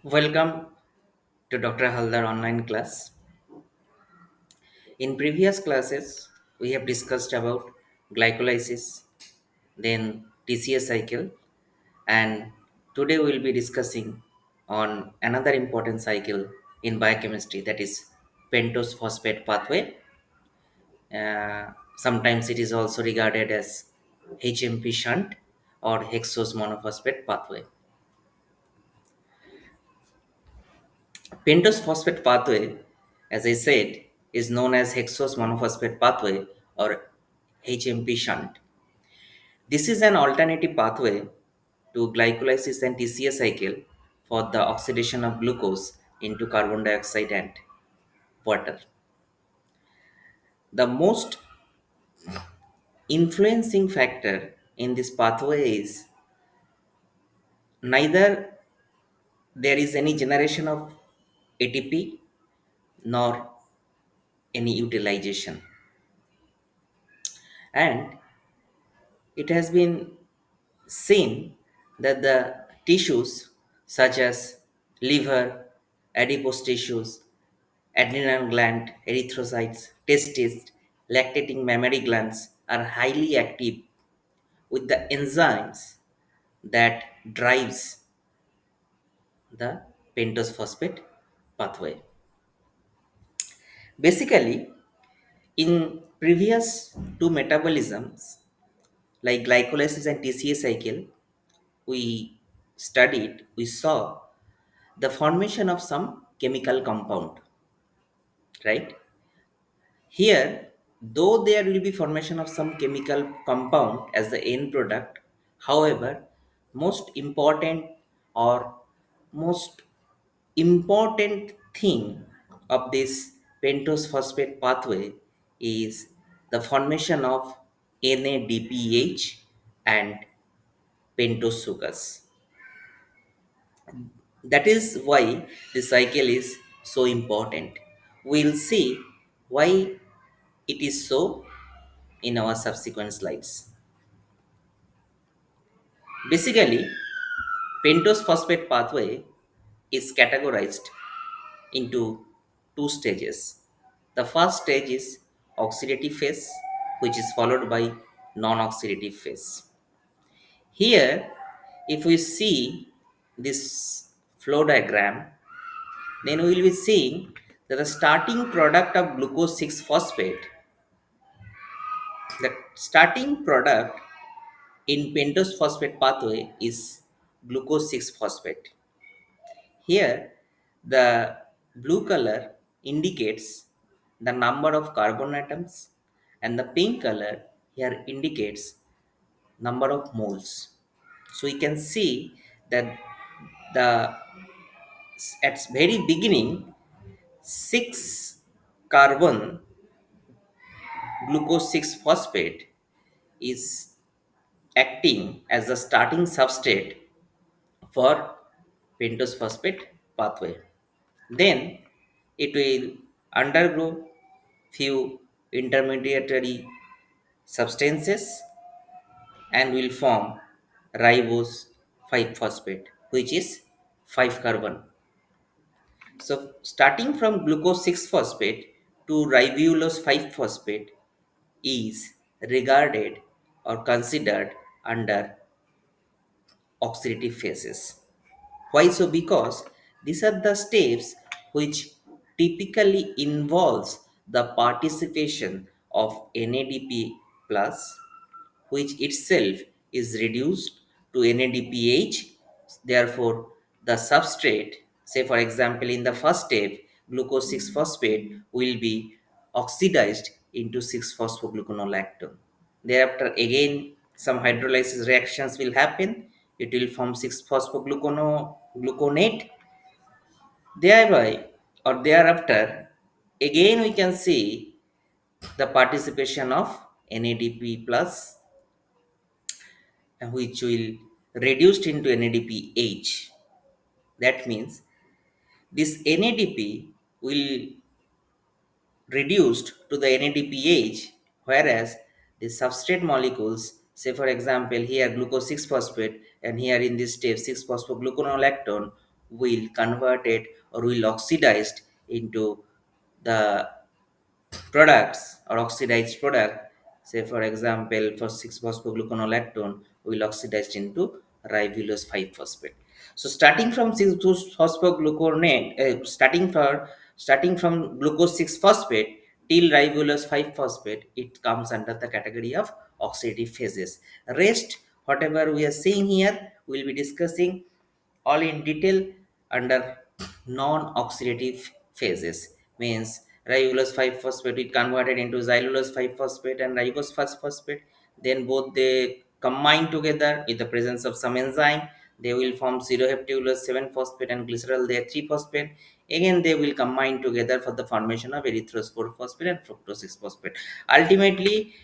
Welcome to Dr. Haldar online class. In previous classes, we have discussed about glycolysis, then TCA cycle, and today we will be discussing on another important cycle in biochemistry, that is pentose phosphate pathway. Sometimes it is also regarded as HMP shunt or hexose monophosphate pathway. Pentose phosphate pathway, as I said, is known as hexose monophosphate pathway or HMP shunt. This is an alternative pathway to glycolysis and TCA cycle for the oxidation of glucose into carbon dioxide and water. The most influencing factor in this pathway is neither there is any generation of ATP nor any utilization. And it has been seen that the tissues such as liver, adipose tissues, adrenal gland, erythrocytes, testes, lactating mammary glands are highly active with the enzymes that drives the pentose phosphate pathway. Basically, in previous two metabolisms like glycolysis and TCA cycle, we saw the formation of some chemical compound, right? Here, though there will be formation of some chemical compound as the end product, however, most important or most important thing of this pentose phosphate pathway is the formation of NADPH and pentose sugars. That is why the cycle is so important. We'll see why it is so in our subsequent slides. Basically, pentose phosphate pathway is categorized into two stages. The first stage is oxidative phase, which is followed by non-oxidative phase. Here, if we see this flow diagram, then we will be seeing that the starting product of glucose 6 phosphate, the starting product in pentose phosphate pathway is glucose 6 phosphate. Here, the blue color indicates the number of carbon atoms and the pink color here indicates number of moles. So you can see that the at very beginning 6 carbon glucose 6 phosphate is acting as the starting substrate for pentose phosphate pathway. Then it will undergo few intermediary substances and will form ribose 5 phosphate, which is 5 carbon. So starting from glucose 6 phosphate to ribulose 5 phosphate is regarded or considered under oxidative phases. Why so? Because these are the steps which typically involves the participation of NADP plus, which itself is reduced to NADPH. Therefore, the substrate, say for example, in the first step, glucose 6 phosphate will be oxidized into 6 phosphogluconolactone. Thereafter, again, some hydrolysis reactions will happen. It will form 6 phosphogluconate. Thereby, or thereafter, again we can see the participation of NADP plus, which will reduced into NADPH. That means this NADP will reduced to the NADPH, whereas the substrate molecules, say for example here glucose 6 phosphate and here in this step 6 phosphogluconolactone will convert it or will oxidized into the products or oxidized product. Say for example, for 6-phosphogluconolactone will oxidize into ribulose 5-phosphate. So starting from 6-phosphogluconate, starting from glucose 6-phosphate till ribulose 5-phosphate, it comes under the category of oxidative phases. Rest whatever we are seeing here we'll be discussing all in detail under non-oxidative phases. Means ribulose 5-phosphate it converted into xylulose 5-phosphate and ribose 1-phosphate. Then both they combine together with the presence of some enzyme. They will form 0-heptulose 7-phosphate and glycerol there 3-phosphate. Again they will combine together for the formation of erythrose 4-phosphate and fructose 6-phosphate. Ultimately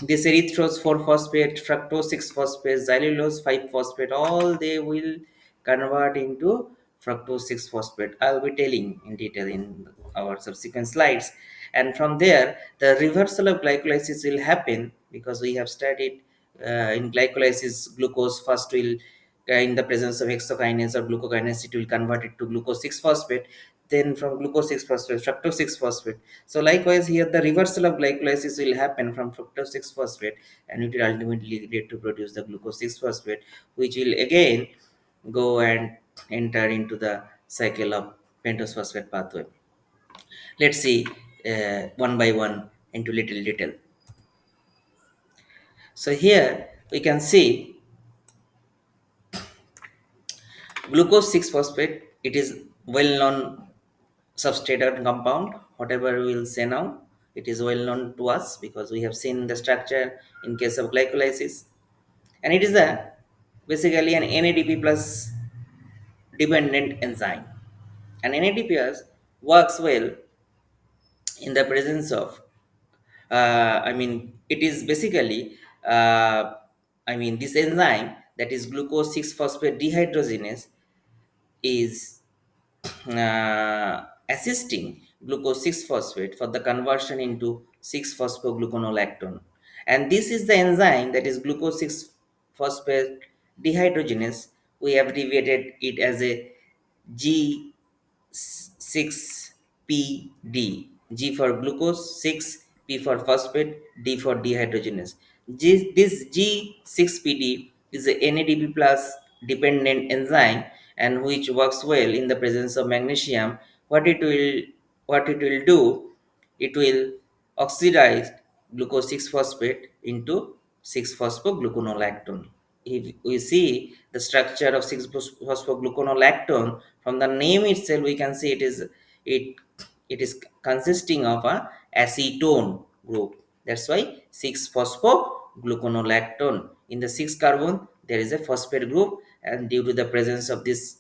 this erythrose 4-phosphate, fructose 6-phosphate, xylulose 5-phosphate, all they will convert into fructose 6-phosphate. I'll be telling in detail in our subsequent slides. And from there, the reversal of glycolysis will happen because we have studied in glycolysis, glucose first will, in the presence of hexokinase or glucokinase, it will convert it to glucose 6-phosphate. Then from glucose 6-phosphate, fructose 6-phosphate. So likewise here the reversal of glycolysis will happen from fructose 6-phosphate and it will ultimately lead to produce the glucose 6-phosphate, which will again go and enter into the cycle of pentose phosphate pathway. Let's see one by one into little detail. So here we can see glucose 6-phosphate. It is well known substrate or compound. Whatever we will say now, it is well known to us because we have seen the structure in case of glycolysis. And it is a basically an NADP plus dependent enzyme. And NADPH works well in the presence of it is basically this enzyme, that is glucose 6-phosphate dehydrogenase, is assisting glucose 6-phosphate for the conversion into 6-phosphogluconolactone. And this is the enzyme, that is glucose 6-phosphate dehydrogenase. We have abbreviated it as a G6PD. G for glucose, 6, P for phosphate, D for dehydrogenase. This G6PD is a NADP plus dependent enzyme and which works well in the presence of magnesium. What it will do, it will oxidize glucose 6-phosphate into 6-phosphogluconolactone. If we see the structure of 6-phosphogluconolactone, from the name itself we can see it it is consisting of a acetone group. That's why 6-phosphogluconolactone. In the 6 carbon there is a phosphate group, and due to the presence of this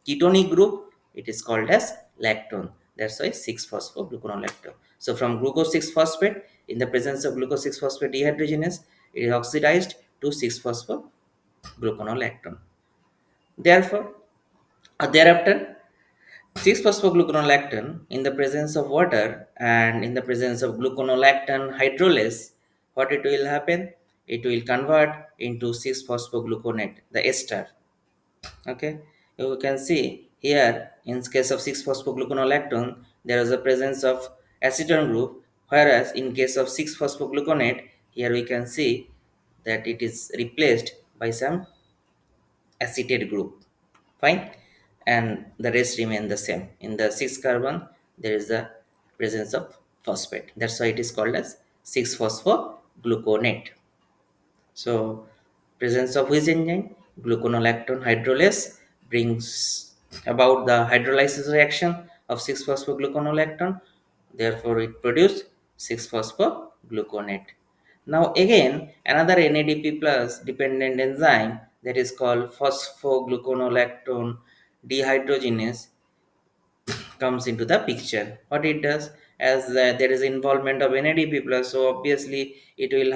ketonic group it is called as lactone. That's why 6-phosphogluconolactone. So from glucose 6-phosphate, in the presence of glucose 6-phosphate dehydrogenase, it is oxidized to 6-phosphogluconolactone. Therefore, thereafter, 6-phosphogluconolactone in the presence of water and in the presence of gluconolactone hydrolase, what it will happen? It will convert into 6-phosphogluconate, the ester. Okay, you can see here in case of 6-phosphogluconolactone, there is a presence of acetone group, whereas in case of 6-phosphogluconate, here we can see that it is replaced by some acetate group. Fine, and the rest remain the same. In the 6 carbon there is the presence of phosphate. That's why it is called as 6-phosphogluconate. So presence of which enzyme? Gluconolactone hydrolase brings about the hydrolysis reaction of 6-phosphogluconolactone. Therefore, it produces 6-phosphogluconate. Now again, another NADP plus dependent enzyme, that is called phosphogluconolactone dehydrogenase, comes into the picture. What it does, as there is involvement of NADP plus, so obviously it will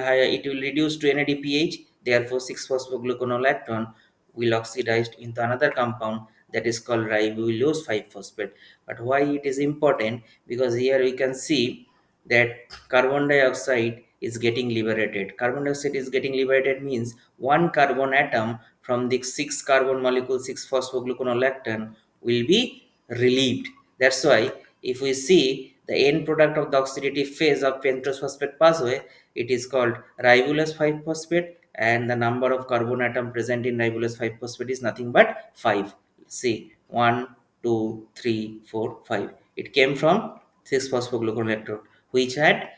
reduce to NADPH. Therefore, 6-phosphogluconolactone will oxidize into another compound, that is called ribulose 5-phosphate. But why it is important? Because here we can see that carbon dioxide is getting liberated. Carbon dioxide is getting liberated means one carbon atom from the 6 carbon molecule 6-phosphogluconolactone will be relieved. That's why if we see the end product of the oxidative phase of pentose phosphate pathway, it is called ribulose 5-phosphate, and the number of carbon atom present in ribulose 5-phosphate is nothing but 5. See, 1, 2, 3, 4, 5. It came from 6-phosphogluconolactone, which had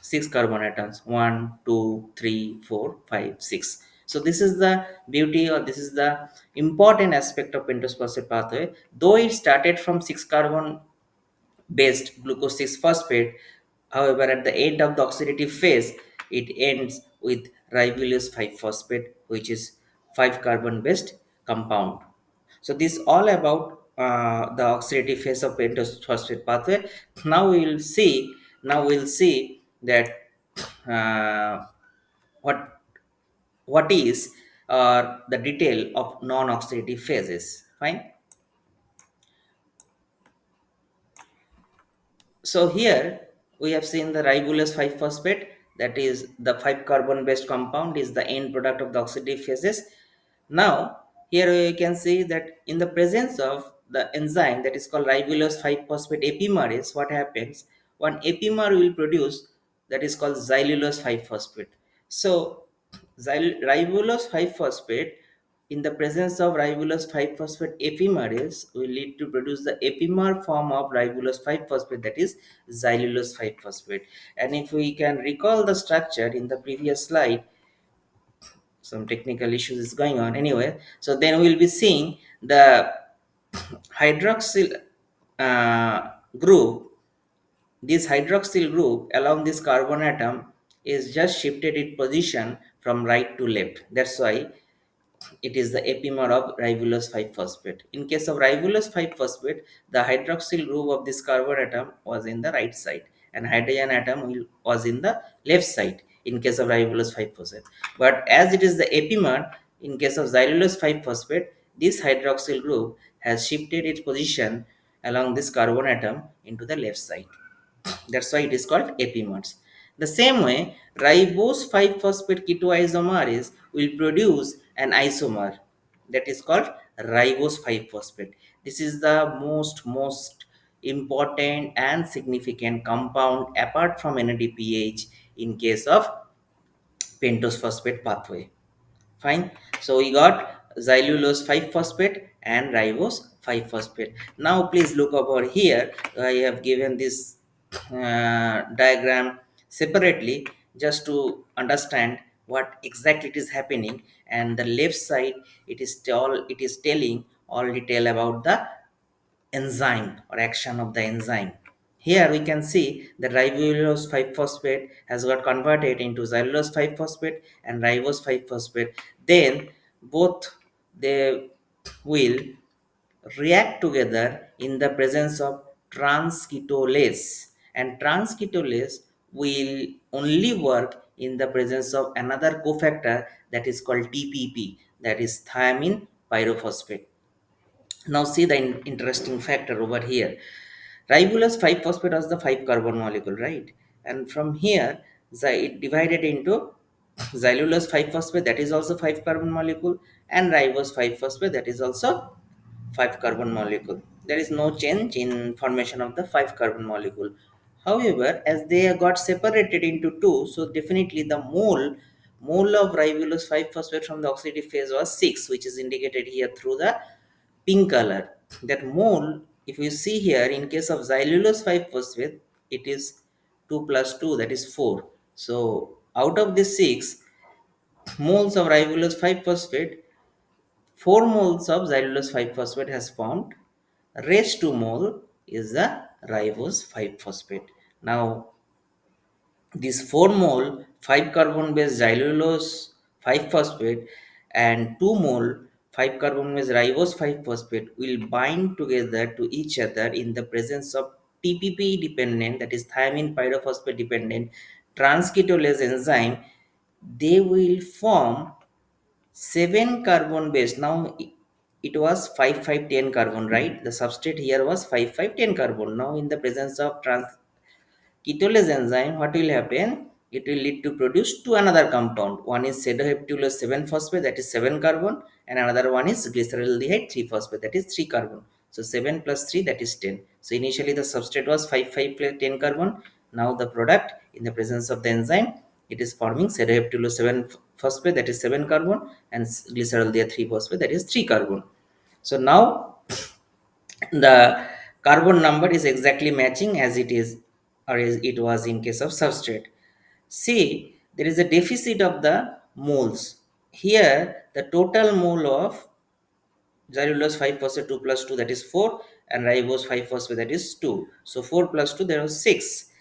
6 carbon atoms: 1, 2, 3, 4, 5, 6. So this is the beauty, or this is the important aspect of pentose phosphate pathway. Though it started from 6 carbon based glucose 6 phosphate, however at the end of the oxidative phase it ends with ribulose 5 phosphate, which is 5 carbon based compound. So this all about the oxidative phase of pentose phosphate pathway. Now we will see. Now we'll see that uh, what what is the detail of non-oxidative phases. Fine. So here we have seen the ribulose 5-phosphate, that is the 5 carbon based compound is the end product of the oxidative phases. Now here you can see that in the presence of the enzyme that is called ribulose 5-phosphate epimerase, what happens? One epimer will produce that is called xylulose 5-phosphate. So ribulose 5-phosphate in the presence of ribulose 5-phosphate epimerase will lead to produce the epimer form of ribulose 5-phosphate, that is xylulose 5-phosphate. And if we can recall the structure in the previous slide, some technical issues is going on anyway. So then we'll be seeing the hydroxyl group. This hydroxyl group along this carbon atom is just shifted its position from right to left. That's why it is the epimer of ribulose 5-phosphate. In case of ribulose 5-phosphate, the hydroxyl group of this carbon atom was in the right side and hydrogen atom was in the left side in case of ribulose 5-phosphate. But as it is the epimer, in case of xylulose 5-phosphate, this hydroxyl group has shifted its position along this carbon atom into the left side. That's why it is called epimers. The same way, ribose 5-phosphate ketoisomerase will produce an isomer that is called ribose 5-phosphate. This is the most important and significant compound apart from NADPH in case of pentose phosphate pathway. Fine. So we got xylulose 5-phosphate and ribose 5-phosphate. Now please look over here. I have given this diagram separately just to understand what exactly it is happening. And the left side, it is telling all detail about the enzyme or action of the enzyme. Here we can see the ribulose 5-phosphate has got converted into xylulose 5-phosphate and ribose 5-phosphate. Then both they will react together in the presence of transketolase, and transketolase will only work in the presence of another cofactor that is called TPP, that is thiamine pyrophosphate. Now see the interesting factor over here. Ribulose 5-phosphate was the 5 carbon molecule, right? And from here, it divided into xylulose 5-phosphate, that is also 5 carbon molecule, and ribose 5-phosphate, that is also 5 carbon molecule. There is no change in formation of the 5 carbon molecule. However, as they got separated into two, so definitely the mole of ribulose 5-phosphate from the oxidative phase was 6, which is indicated here through the pink color. That mole, if you see here, in case of xylulose 5-phosphate, it is 2 plus 2, that is 4. So out of the 6 moles of ribulose 5-phosphate, 4 moles of xylulose 5-phosphate has formed. Rest 2 mole is the ribose 5-phosphate. Now this 4 mole 5 carbon based xylulose 5-phosphate and 2 mole 5 carbon based ribose 5-phosphate will bind together to each other in the presence of TPP dependent, that is thiamine pyrophosphate dependent transketolase enzyme. They will form 7 carbon base. Now it was 5 5 10 carbon, right? The substrate here was 5 5 10 carbon. Now in the presence of ketolase enzyme, what will happen? It will lead to produce two another compound. One is pseudoheptulose 7 phosphate, that is 7 carbon, and another one is glyceraldehyde 3 phosphate, that is 3 carbon. So 7 plus 3, that is 10. So initially the substrate was 5 5 plus 10 carbon. Now the product, in the presence of the enzyme, it is forming steroid 7 phosphate, that is 7 carbon, and glycerol 3 phosphate, that is 3 carbon. So now the carbon number is exactly matching as it is, or as it was in case of substrate. See, there is a deficit of the moles. Here, the total mole of xylulose 5 phosphate 2 plus 2, that is 4, and ribose 5 phosphate, that is 2. So 4 plus 2, there was 6.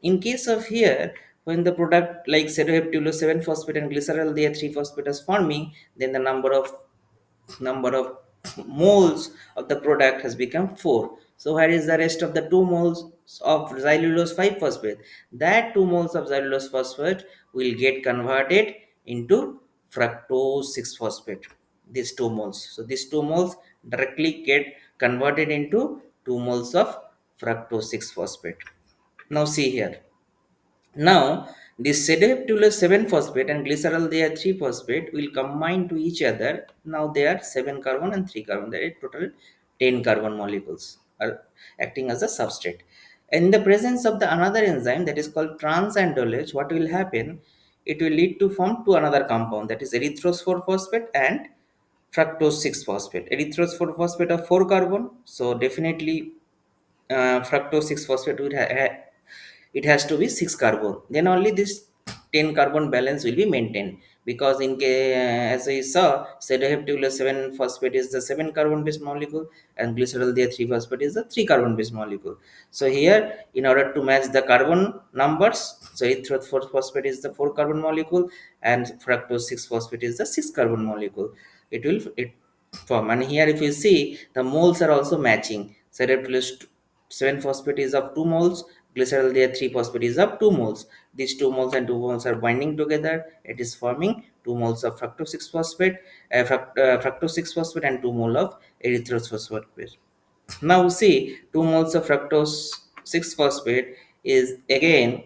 In case of here, when the product like cedoheptulose 7 phosphate and glycerol 3 phosphate is forming, then the number of moles of the product has become 4. So where is the rest of the 2 moles of xylulose 5 phosphate? That 2 moles of xylulose phosphate will get converted into fructose 6 phosphate. These 2 moles. So these 2 moles directly get converted into 2 moles of fructose 6 phosphate. Now see here. Now, this sedaptulose 7 phosphate and glycerol they are 3 phosphate will combine to each other. Now they are 7 carbon and 3 carbon. There are total 10 carbon molecules are acting as a substrate. In the presence of the another enzyme that is called transandolase, what will happen? It will lead to form to another compound, that is erythrose 4 phosphate and fructose 6 phosphate. Erythrose 4 phosphate of 4 carbon. So definitely fructose 6 phosphate would it has to be 6 carbon, then only this 10 carbon balance will be maintained, because as I saw, cedoheptulose 7 phosphate is the 7 carbon based molecule and glycerol 3 phosphate is the 3 carbon based molecule. So here, in order to match the carbon numbers, so erythrose 4 phosphate is the 4 carbon molecule and fructose 6 phosphate is the 6 carbon molecule. It form, and here if you see, the moles are also matching. Cedoheptulose 7 phosphate is of 2 moles, glycerol 3 phosphate is of 2 moles. These 2 moles and 2 moles are binding together. It is forming 2 moles of fructose 6 phosphate, fructose 6 phosphate and 2 mole of erythrose phosphate. Now see, 2 moles of fructose 6 phosphate is again,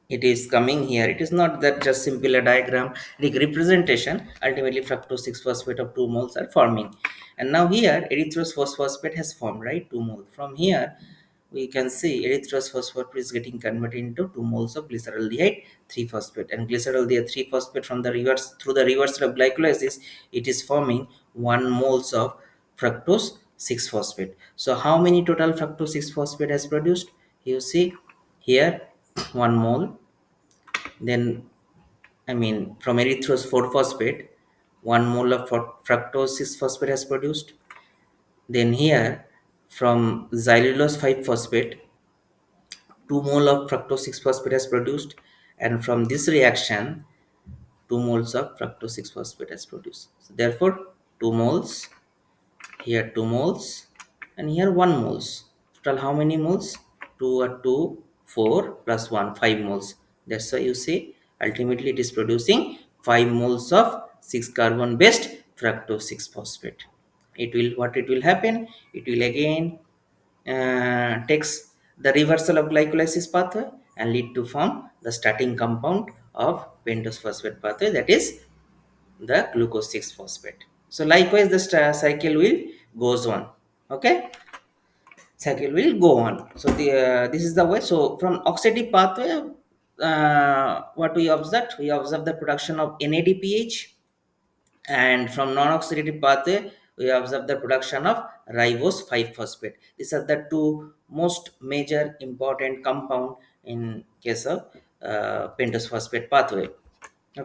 it is coming here. It is not that just simple a diagram, like representation. Ultimately fructose 6 phosphate of 2 moles are forming, and now here erythrose phosphate has formed, right, 2 moles. From here we can see erythrose phosphate is getting converted into 2 moles of glyceraldehyde 3 phosphate, and glyceraldehyde 3 phosphate from the reverse, through the reversal of glycolysis, it is forming 1 moles of fructose 6 phosphate. So how many total fructose 6 phosphate has produced? You see here, 1 mole. Then, I mean, from erythrose 4 phosphate, 1 mole of fructose 6 phosphate has produced. Then here, from xylulose 5 phosphate, 2 mole of fructose 6 phosphate is produced, and from this reaction 2 moles of fructose 6 phosphate is produced. So therefore 2 moles, here 2 moles, and here 1 moles. Total how many moles? 2 or 2, 4 plus 1, 5 moles. That's why you see ultimately it is producing 5 moles of 6 carbon based fructose 6 phosphate. It will, what it will happen, it will again takes the reversal of glycolysis pathway and lead to form the starting compound of pentose phosphate pathway, that is the glucose 6 phosphate. So likewise the cycle will goes on. Okay, cycle will go on. So this is the way. So from oxidative pathway, what we observed, we observe the production of NADPH, and from non-oxidative pathway we observe the production of ribose 5 phosphate. These are the two most major important compound in case of pentose phosphate pathway.